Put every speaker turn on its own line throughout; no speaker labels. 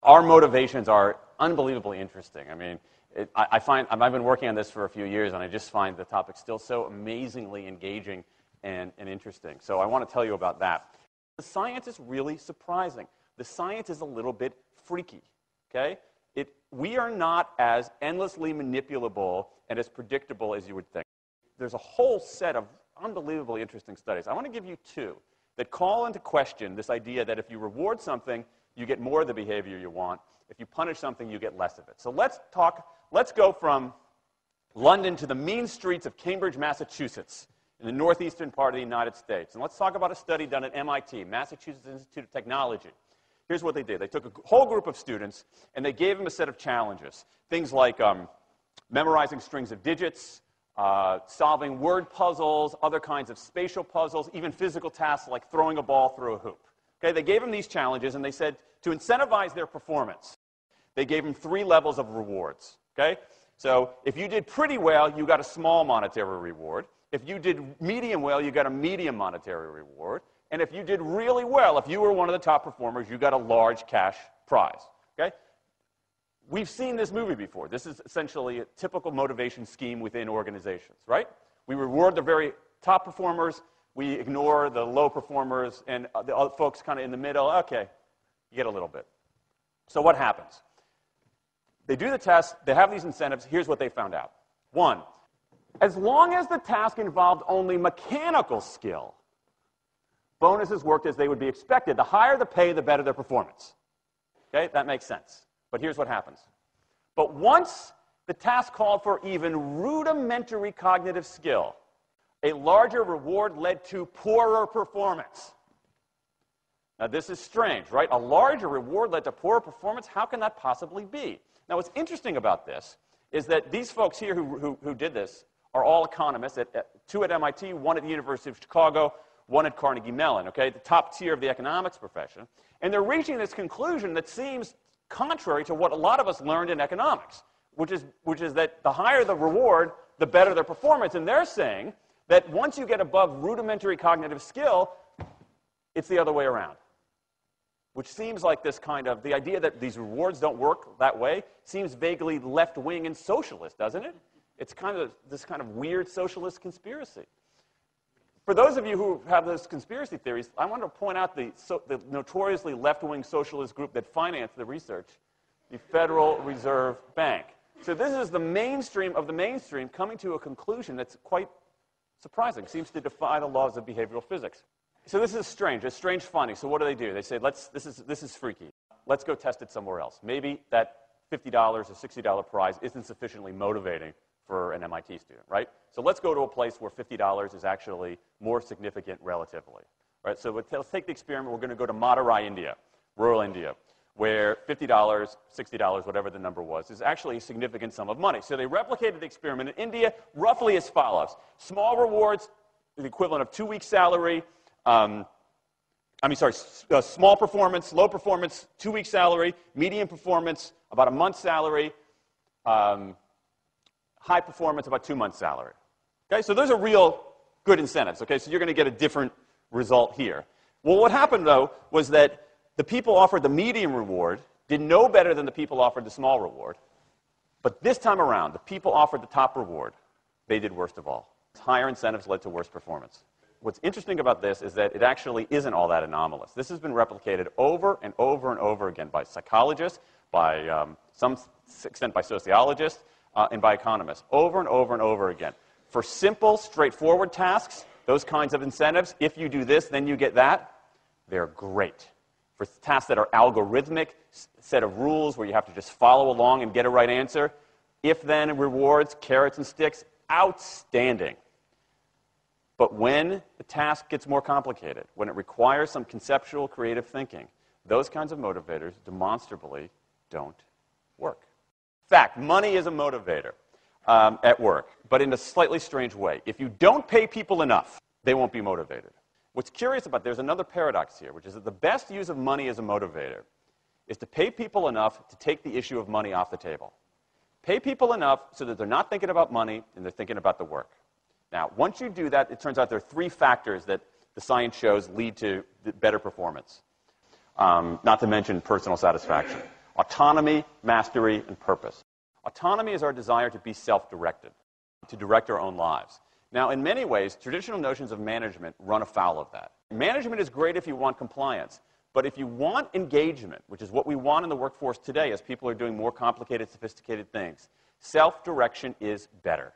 Our motivations are unbelievably interesting. I mean, I've been working on this for a few years, and I just find the topic still so amazingly engaging and interesting. So I want to tell you about that. The science is really surprising. The science is a little bit freaky, okay? We are not as endlessly manipulable and as predictable as you would think. There's a whole set of unbelievably interesting studies. I want to give you two that call into question this idea that if you reward something, you get more of the behavior you want. If you punish something, you get less of it. So let's go from London to the mean streets of Cambridge, Massachusetts, in the northeastern part of the United States. And let's talk about a study done at MIT, Massachusetts Institute of Technology. Here's what they did. They took a whole group of students, and they gave them a set of challenges. Things like memorizing strings of digits, solving word puzzles, other kinds of spatial puzzles, even physical tasks like throwing a ball through a hoop. Okay, they gave them these challenges, and they said to incentivize their performance, they gave them 3 levels of rewards. Okay? So if you did pretty well, you got a small monetary reward. If you did medium well, you got a medium monetary reward. And if you did really well, if you were one of the top performers, you got a large cash prize. Okay? We've seen this movie before. This is essentially a typical motivation scheme within organizations, right? We reward the very top performers, we ignore the low performers, and the other folks kind of in the middle. Okay, you get a little bit. So what happens? They do the test, they have these incentives. Here's what they found out. 1, as long as the task involved only mechanical skill, bonuses worked as they would be expected. The higher the pay, the better their performance. Okay, that makes sense. But here's what happens. But once the task called for even rudimentary cognitive skill, a larger reward led to poorer performance. Now, this is strange, right? A larger reward led to poorer performance? How can that possibly be? Now, what's interesting about this is that these folks here who did this are all economists, 2 at MIT, 1 at the University of Chicago, 1 at Carnegie Mellon, okay, the top tier of the economics profession. And they're reaching this conclusion that seems contrary to what a lot of us learned in economics, which is that the higher the reward, the better their performance. And they're saying that once you get above rudimentary cognitive skill, it's the other way around. Which seems like this kind of, the idea that these rewards don't work that way seems vaguely left-wing and socialist, doesn't it? It's kind of this kind of weird socialist conspiracy. For those of you who have those conspiracy theories, I want to point out the notoriously left-wing socialist group that financed the research, the Federal Reserve Bank. So this is the mainstream of the mainstream coming to a conclusion that's quite surprising. Seems to defy the laws of behavioral physics. So this is strange. It's strange finding. So what do? They say, this is freaky. Let's go test it somewhere else. Maybe that $50 or $60 prize isn't sufficiently motivating for an MIT student, right? So let's go to a place where $50 is actually more significant relatively, right? So let's take the experiment. We're going to go to Madurai, India, rural India, where $50, $60, whatever the number was, is actually a significant sum of money. So they replicated the experiment in India roughly as follows. Small rewards, the equivalent of 2 weeks' salary. Small performance, low performance, 2 weeks' salary. Medium performance, about a month's salary. High performance, about 2 months' salary. Okay, so those are real good incentives. Okay, so you're going to get a different result here. Well, what happened, though, was that the people offered the medium reward did no better than the people offered the small reward. But this time around, the people offered the top reward. They did worst of all. Higher incentives led to worse performance. What's interesting about this is that it actually isn't all that anomalous. This has been replicated over and over and over again by psychologists, by some extent by sociologists, and by economists, over and over and over again. For simple, straightforward tasks, those kinds of incentives, if you do this, then you get that, they're great. For tasks that are algorithmic, set of rules where you have to just follow along and get a right answer, if-then rewards, carrots and sticks, outstanding. But when the task gets more complicated, when it requires some conceptual, creative thinking, those kinds of motivators demonstrably don't work. In fact, money is a motivator at work, but in a slightly strange way. If you don't pay people enough, they won't be motivated. What's curious about, there's another paradox here, which is that the best use of money as a motivator is to pay people enough to take the issue of money off the table. Pay people enough so that they're not thinking about money and they're thinking about the work. Now, once you do that, it turns out there are 3 factors that the science shows lead to better performance, not to mention personal satisfaction. Autonomy, mastery, and purpose. Autonomy is our desire to be self-directed, to direct our own lives. Now, in many ways, traditional notions of management run afoul of that. Management is great if you want compliance, but if you want engagement, which is what we want in the workforce today as people are doing more complicated, sophisticated things, self-direction is better.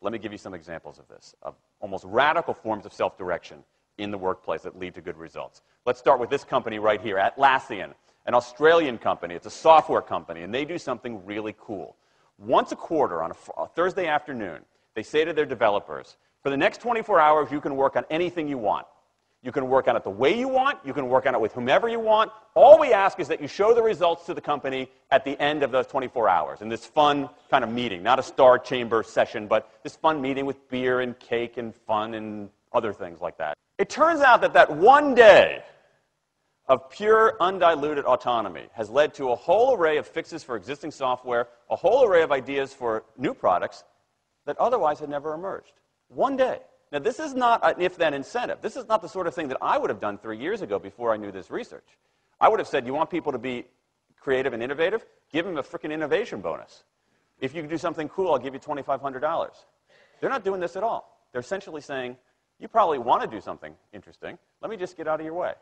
Let me give you some examples of this, of almost radical forms of self-direction in the workplace that lead to good results. Let's start with this company right here, Atlassian, an Australian company. It's a software company, and they do something really cool. Once a quarter, on a Thursday afternoon, they say to their developers, for the next 24 hours, you can work on anything you want. You can work on it the way you want. You can work on it with whomever you want. All we ask is that you show the results to the company at the end of those 24 hours in this fun kind of meeting, not a star chamber session, but this fun meeting with beer and cake and fun and other things like that. It turns out that that one day of pure, undiluted autonomy has led to a whole array of fixes for existing software, a whole array of ideas for new products that otherwise had never emerged. One day. Now, this is not an if-then incentive. This is not the sort of thing that I would have done 3 years ago before I knew this research. I would have said, you want people to be creative and innovative? Give them a frickin' innovation bonus. If you do something cool, I'll give you $2,500. They're not doing this at all. They're essentially saying, you probably want to do something interesting. Let me just get out of your way.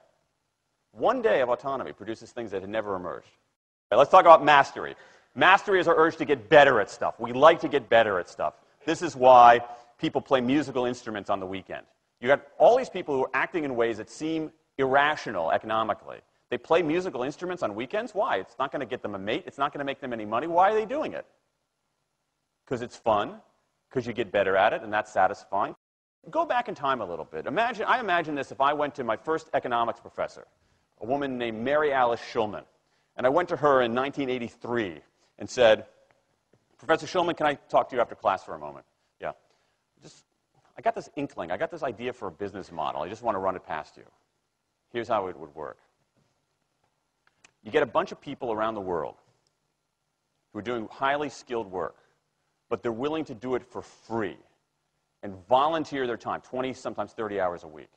One day of autonomy produces things that had never emerged. Okay, let's talk about mastery. Mastery is our urge to get better at stuff. We like to get better at stuff. This is why people play musical instruments on the weekend. You got all these people who are acting in ways that seem irrational economically. They play musical instruments on weekends. Why? It's not going to get them a mate. It's not going to make them any money. Why are they doing it? Because it's fun, because you get better at it, and that's satisfying. Go back in time a little bit. I imagine this if I went to my first economics professor, a woman named Mary Alice Schulman, and I went to her in 1983 and said, Professor Schulman, can I talk to you after class for a moment? Yeah. I got this inkling. I got this idea for a business model. I just want to run it past you. Here's how it would work. You get a bunch of people around the world who are doing highly skilled work, but they're willing to do it for free and volunteer their time, 20, sometimes 30 hours a week.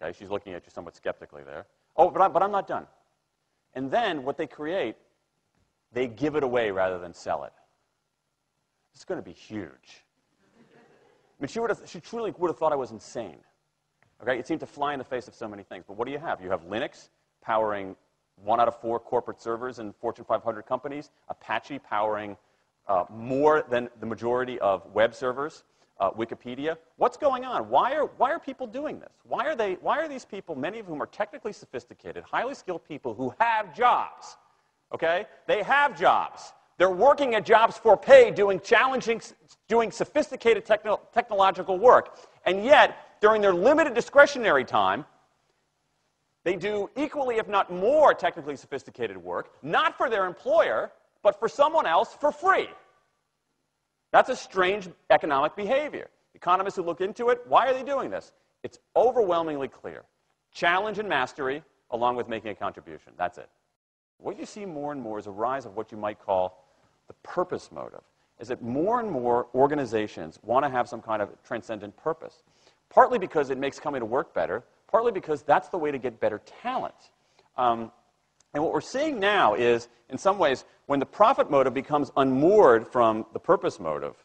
Okay, she's looking at you somewhat skeptically there. Oh, but I'm not done. And then what they create, they give it away rather than sell it. It's going to be huge. I mean, she truly would have thought I was insane. Okay? It seemed to fly in the face of so many things. But what do you have? You have Linux powering 1 out of 4 corporate servers in Fortune 500 companies, Apache powering more than the majority of web servers, Wikipedia. What's going on? Why are people doing this? Why are these people, many of whom are technically sophisticated, highly skilled people who have jobs? Okay? They have jobs. They're working at jobs for pay, doing sophisticated technological work. And yet, during their limited discretionary time, they do equally, if not more, technically sophisticated work, not for their employer, but for someone else for free. That's a strange economic behavior. Economists who look into it, why are they doing this? It's overwhelmingly clear. Challenge and mastery, along with making a contribution. That's it. What you see more and more is a rise of what you might call the purpose motive, is that more and more organizations want to have some kind of transcendent purpose, partly because it makes coming to work better, partly because that's the way to get better talent. And what we're seeing now is, in some ways, when the profit motive becomes unmoored from the purpose motive,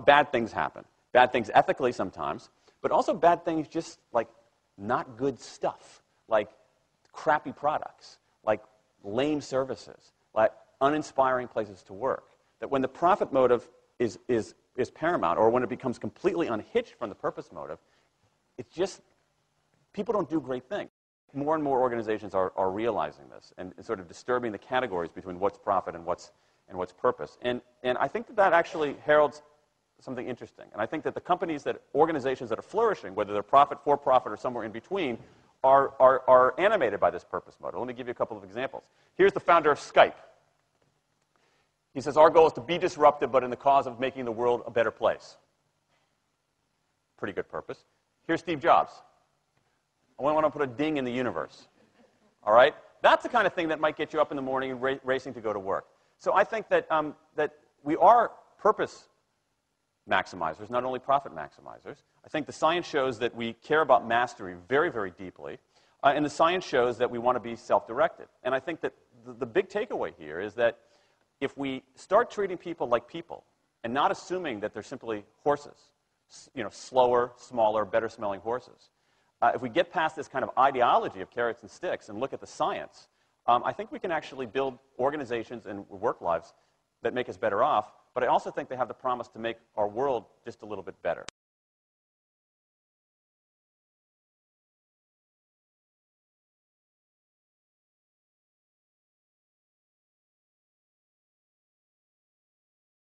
bad things happen. Bad things ethically sometimes, but also bad things just like not good stuff, like crappy products, like lame services, like uninspiring places to work. That when the profit motive is paramount, or when it becomes completely unhitched from the purpose motive, it's just, people don't do great things. More and more organizations are realizing this and sort of disturbing the categories between what's profit and what's purpose. And I think that actually heralds something interesting. And I think that the organizations that are flourishing, whether they're profit, for profit, or somewhere in between, are animated by this purpose motive. Let me give you a couple of examples. Here's the founder of Skype. He says, our goal is to be disruptive, but in the cause of making the world a better place. Pretty good purpose. Here's Steve Jobs. I want to put a ding in the universe. All right? That's the kind of thing that might get you up in the morning and racing to go to work. So I think that, that we are purpose maximizers, not only profit maximizers. I think the science shows that we care about mastery very, very deeply. And the science shows that we want to be self-directed. And I think that the big takeaway here is that if we start treating people like people and not assuming that they're simply horses, slower, smaller, better-smelling horses, if we get past this kind of ideology of carrots and sticks and look at the science, I think we can actually build organizations and work lives that make us better off, but I also think they have the promise to make our world just a little bit better.